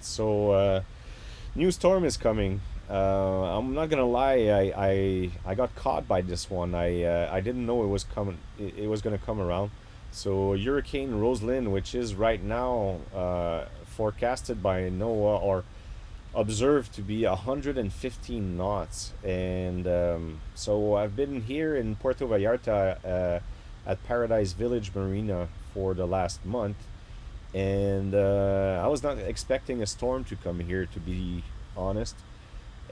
So, new storm is coming. I'm not gonna lie. I got caught by this one. I didn't know it was coming. It was gonna come around. So Hurricane Roslyn, which is right now forecasted by NOAA or observed to be 115 knots, and so I've been here in Puerto Vallarta at Paradise Village Marina for the last month, and I was not expecting a storm to come here, to be honest.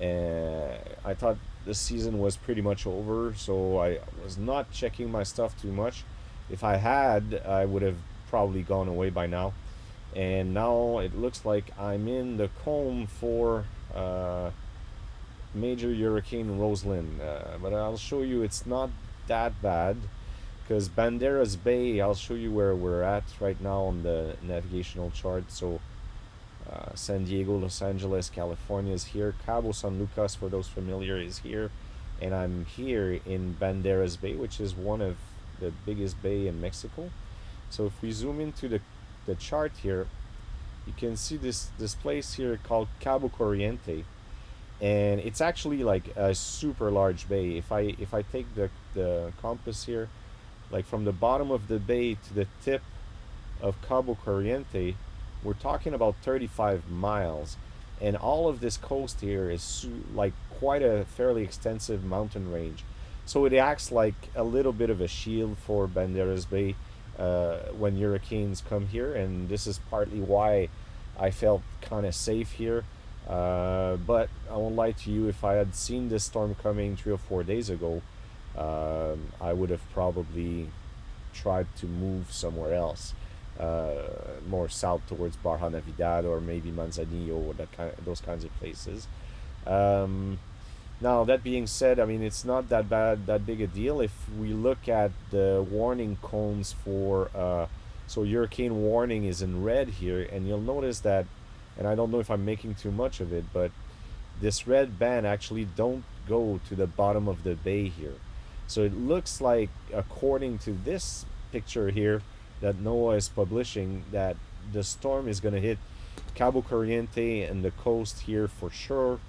I thought the season was pretty much over, so I was not checking my stuff too much. If I had, I would have probably gone away by now. And now it looks like I'm in the comb for major Hurricane Roslyn. But I'll show you it's not that bad because Banderas Bay, I'll show you where we're at right now on the navigational chart. So San Diego, Los Angeles, California is here. Cabo San Lucas, for those familiar, is here. And I'm here in Banderas Bay, which is one of the biggest bay in Mexico. So if we zoom into the chart here, you can see this place here called Cabo Corriente, and it's actually like a super large bay. If I take the compass here, like from the bottom of the bay to the tip of Cabo Corriente, we're talking about 35 miles, and all of this coast here is like quite a fairly extensive mountain range. So it acts like a little bit of a shield for Banderas Bay when hurricanes come here, and this is partly why I felt kind of safe here. But I won't lie to you, if I had seen this storm coming 3 or 4 days ago, I would have probably tried to move somewhere else, more south towards Barra Navidad or maybe Manzanillo or those kinds of places. Um, Now, that being said, I mean, it's not that bad, that big a deal. If we look at the warning cones for, so hurricane warning is in red here, and you'll notice that, and I don't know if I'm making too much of it, but this red band actually don't go to the bottom of the bay here. So it looks like, according to this picture here that NOAA is publishing, that the storm is going to hit Cabo Corriente and the coast here for sure,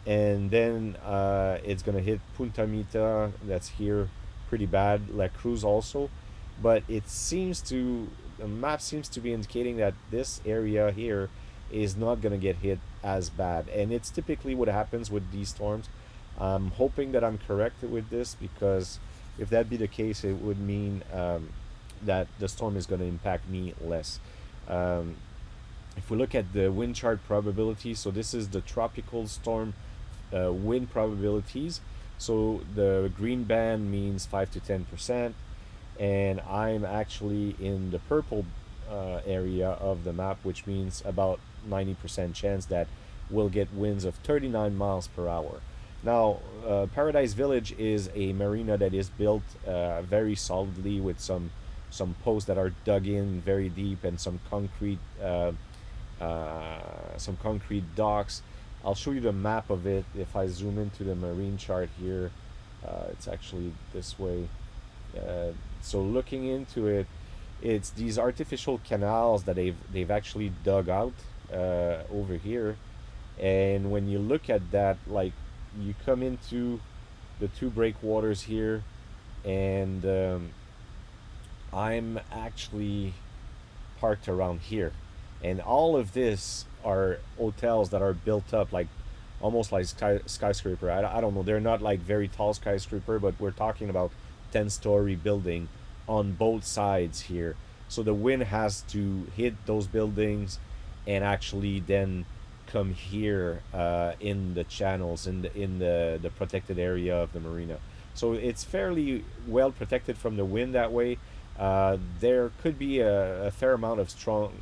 and then it's gonna hit Punta Mita, that's here, pretty bad. La Cruz also, but the map seems to be indicating that this area here is not gonna get hit as bad, and it's typically what happens with these storms. I'm hoping that I'm correct with this, because if that be the case, it would mean that the storm is gonna impact me less. Um, if we look at the wind chart probability, so this is the tropical storm wind probabilities. So the green band means 5 to 10%, and I'm actually in the purple area of the map, which means about 90% chance that we'll get winds of 39 miles per hour. Now, Paradise Village is a marina that is built very solidly with some posts that are dug in very deep and some concrete docks. I'll show you the map of it. If I zoom into the marine chart here, it's actually this way. So looking into it, it's these artificial canals that they've actually dug out over here, and when you look at that, like, you come into the two breakwaters here, and I'm actually parked around here, and all of this are hotels that are built up like almost like skyscraper. I don't know, they're not like very tall skyscraper, but we're talking about 10-story building on both sides here. So the wind has to hit those buildings and actually then come here in the channels, in the protected area of the marina. So it's fairly well protected from the wind that way. There could be a fair amount of strong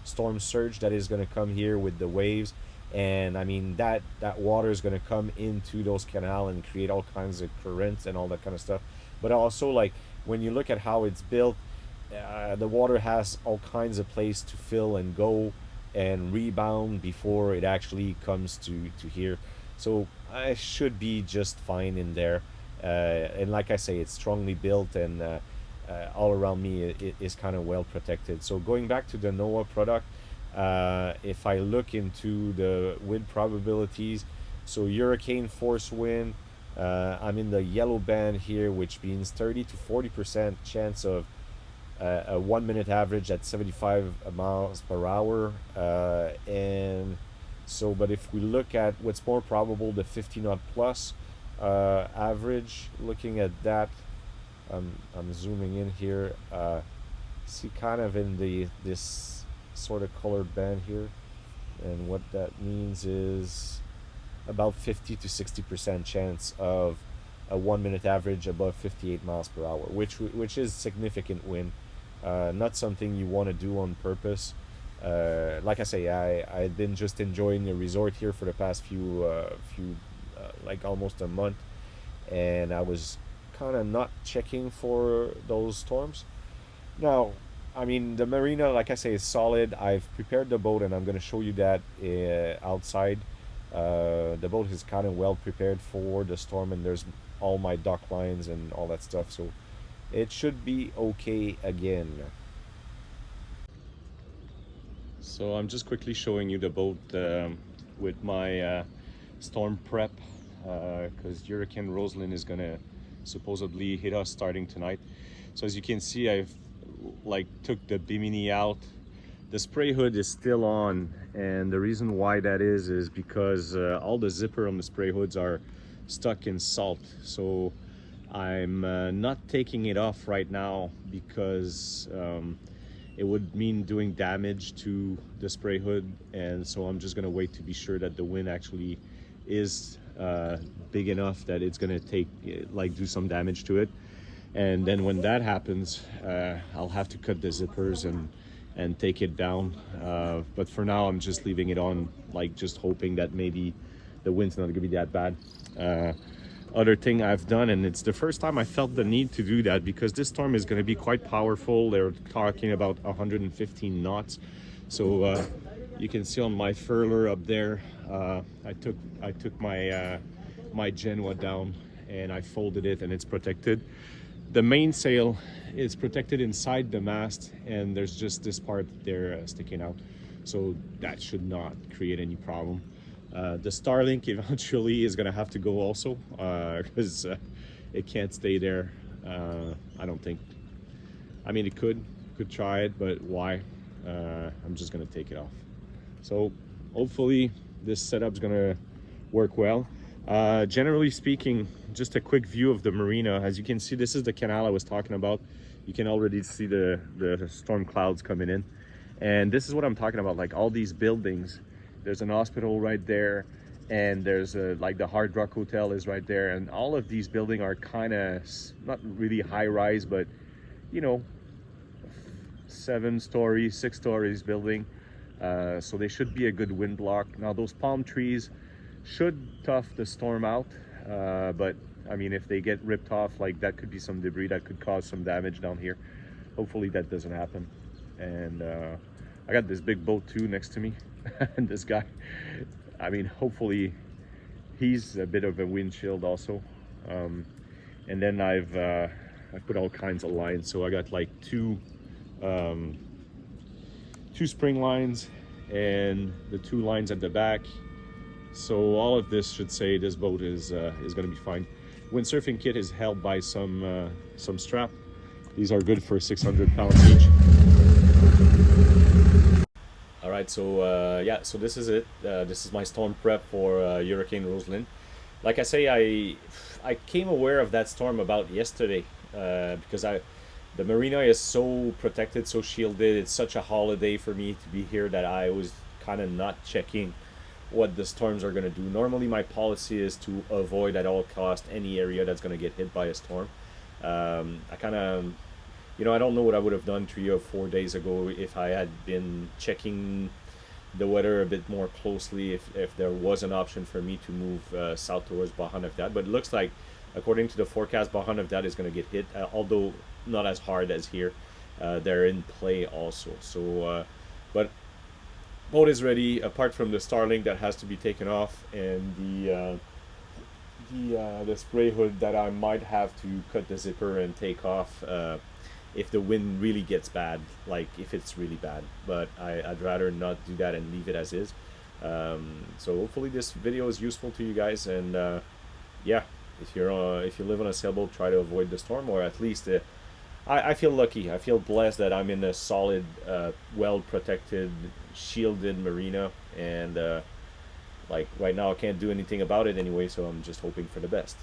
storm surge that is going to come here with the waves, and I mean that water is going to come into those canal and create all kinds of currents and all that kind of stuff. But also, like, when you look at how it's built, the water has all kinds of place to fill and go and rebound before it actually comes to here. So I should be just fine in there. And like I say, it's strongly built, and all around me it is kind of well protected. So going back to the NOAA product, If I look into the wind probabilities, so hurricane force wind, I'm in the yellow band here, which means 30 to 40% chance of a 1 minute average at 75 miles per hour. And so, but if we look at what's more probable, the 50 knot plus average, looking at that, I'm zooming in here. See, kind of in this sort of colored band here, and what that means is about 50 to 60% chance of a 1 minute average above 58 miles per hour, which is significant wind. Not something you want to do on purpose. Like I say, I've been just enjoying the resort here for the past few like almost a month, and I was kind of not checking for those storms. Now, I mean, the marina, like I say, is solid. I've prepared the boat, and I'm going to show you that outside. The boat is kind of well prepared for the storm, and there's all my dock lines and all that stuff, so it should be okay again. So I'm just quickly showing you the boat with my storm prep, because Hurricane Roslyn is gonna supposedly hit us starting tonight. So as you can see, I've like took the bimini out. The spray hood is still on, and the reason why that is because all the zipper on the spray hoods are stuck in salt. So I'm not taking it off right now because it would mean doing damage to the spray hood, and so I'm just gonna wait to be sure that the wind actually is big enough that it's gonna take like do some damage to it. And then when that happens, I'll have to cut the zippers and take it down. But for now, I'm just leaving it on, like just hoping that maybe the wind's not gonna be that bad. Other thing I've done, and it's the first time I felt the need to do that, because this storm is gonna be quite powerful. They're talking about 115 knots. So you can see on my furler up there, I took my my Genoa down and I folded it, and it's protected. The mainsail is protected inside the mast, and there's just this part there sticking out, so that should not create any problem. The Starlink eventually is gonna have to go also, because it can't stay there. I don't think. I mean, it could try it, but why? I'm just gonna take it off. So hopefully this setup's gonna work well. Generally speaking, just a quick view of the marina. As you can see, this is the canal I was talking about. You can already see the storm clouds coming in, and this is what I'm talking about. Like all these buildings, there's an hospital right there, and there's like the Hard Rock Hotel is right there, and all of these buildings are kind of not really high rise, but you know, 7 stories, 6 stories building. So they should be a good wind block. Now those palm trees should tough the storm out, but I mean, if they get ripped off, like that could be some debris that could cause some damage down here. Hopefully that doesn't happen. And I got this big boat too next to me, and this guy, I mean, hopefully he's a bit of a windshield also. And then I put all kinds of lines, so I got like two spring lines and the 2 lines at the back. So all of this should say this boat is going to be fine. Windsurfing kit is held by some strap. These are good for 600 pounds each. All right, so yeah, so this is it. This is my storm prep for Hurricane Roslyn. Like I say, I came aware of that storm about yesterday, because the marina is so protected, so shielded. It's such a holiday for me to be here that I was kind of not checking what the storms are going to do. Normally my policy is to avoid at all cost any area that's going to get hit by a storm. I kind of, you know, I don't know what I would have done 3 or 4 days ago if I had been checking the weather a bit more closely, if there was an option for me to move south towards Banderas. But it looks like, according to the forecast, Banderas is going to get hit, although not as hard as here. They're in play also. So, but boat is ready, apart from the Starlink that has to be taken off, and the spray hood that I might have to cut the zipper and take off if the wind really gets bad, like if it's really bad. But I'd rather not do that and leave it as is. So hopefully this video is useful to you guys, and yeah, if you live on a sailboat, try to avoid the storm, or at least I feel lucky. I feel blessed that I'm in a solid, well protected, shielded marina, and like right now I can't do anything about it anyway, so I'm just hoping for the best.